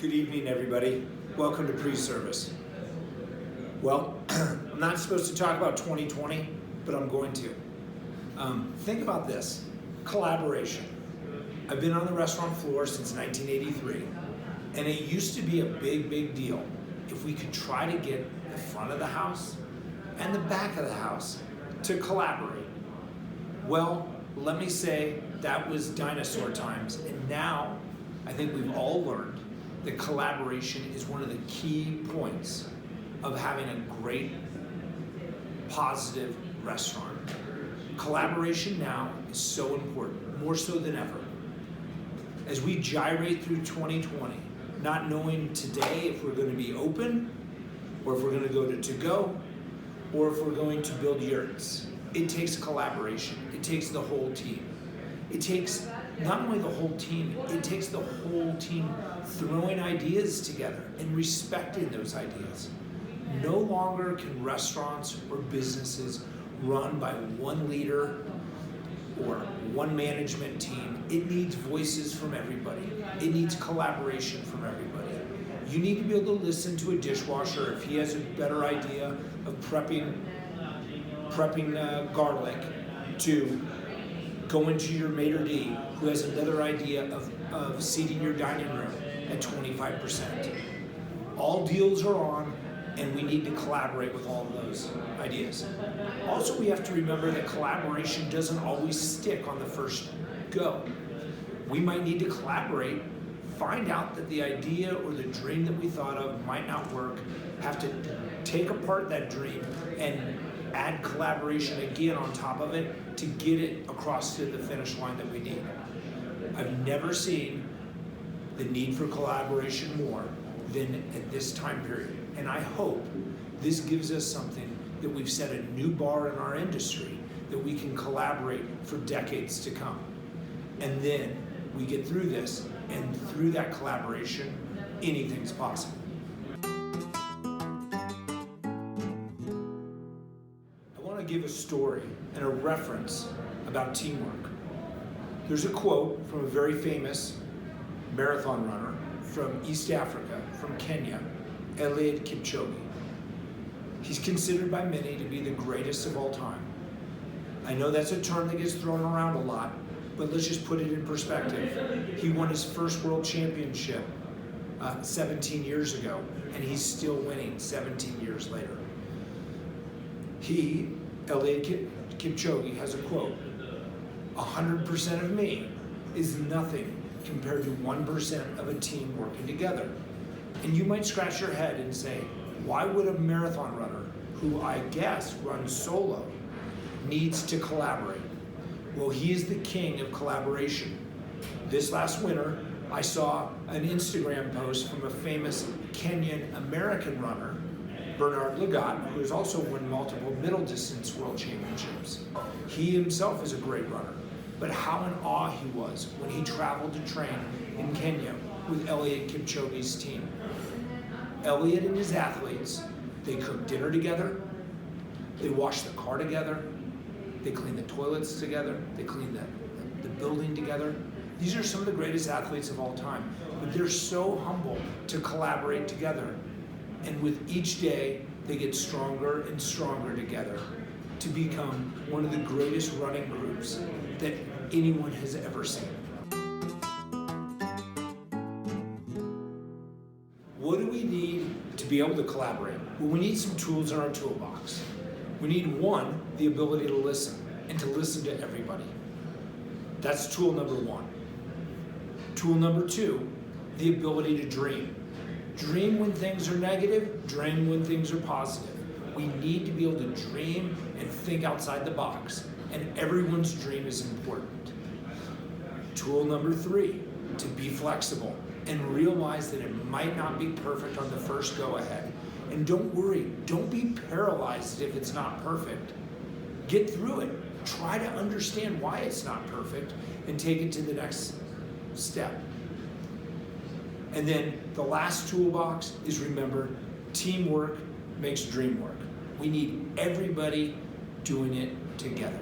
Good evening, everybody. Welcome to pre-service. Well, I'm not supposed to talk about 2020, but I'm going to. Think about this, collaboration. I've been on the restaurant floor since 1983, and it used to be a big deal if we could try to get the front of the house and the back of the house to collaborate. Well, let me say that was dinosaur times, and now I think we've all learned that collaboration is one of the key points of having a great, positive restaurant. Collaboration now is so important, more so than ever. As we gyrate through 2020, not knowing today if we're going to be open, or if we're going to go to go, or if we're going to build yurts, it takes collaboration. It takes the whole team. It takes not only the whole team, it takes the whole team throwing ideas together and respecting those ideas. No longer can restaurants or businesses run by one leader or one management team. It needs voices from everybody. It needs collaboration from everybody. You need to be able to listen to a dishwasher if he has a better idea of prepping garlic, to go into your maitre d' who has another idea of seating your dining room at 25%. All deals are on, and we need to collaborate with all of those ideas. Also, we have to remember that collaboration doesn't always stick on the first go. We might need to collaborate, find out that the idea or the dream that we thought of might not work, have to take apart that dream and add collaboration again on top of it to get it across to the finish line that we need. I've never seen the need for collaboration more than at this time period. And I hope this gives us something that we've set a new bar in our industry that we can collaborate for decades to come. And then we get through this, and through that collaboration, anything's possible. I want to give a story and a reference about teamwork. There's a quote from a very famous marathon runner from East Africa, from Kenya, Eliud Kipchoge. He's considered by many to be the greatest of all time. I know that's a term that gets thrown around a lot, but let's just put it in perspective. He won his first world championship 17 years ago, and he's still winning 17 years later. He, Eliud Kipchoge, has a quote, 100% of me is nothing compared to 1% of a team working together. And you might scratch your head and say, why would a marathon runner, who I guess runs solo, needs to collaborate? Well, he is the king of collaboration. This last winter, I saw an Instagram post from a famous Kenyan American runner, Bernard Lagat, who has also won multiple middle distance world championships. He himself is a great runner, but how in awe he was when he traveled to train in Kenya with Eliud Kipchoge's team. Eliud and his athletes, they cook dinner together, they wash the car together, they clean the toilets together, they clean the building together. These are some of the greatest athletes of all time, but they're so humble to collaborate together. And with each day, they get stronger and stronger together to become one of the greatest running groups that anyone has ever seen. What do we need to be able to collaborate? Well, we need some tools in our toolbox. We need, one, the ability to listen, and to listen to everybody. That's tool number one. Tool number two, the ability to dream. Dream when things are negative, dream when things are positive. We need to be able to dream and think outside the box, and everyone's dream is important. Tool number three, to be flexible and realize that it might not be perfect on the first go ahead. And don't worry, don't be paralyzed if it's not perfect. Get through it. Try to understand why it's not perfect and take it to the next step. And then the last toolbox is, remember, teamwork makes dream work. We need everybody doing it together.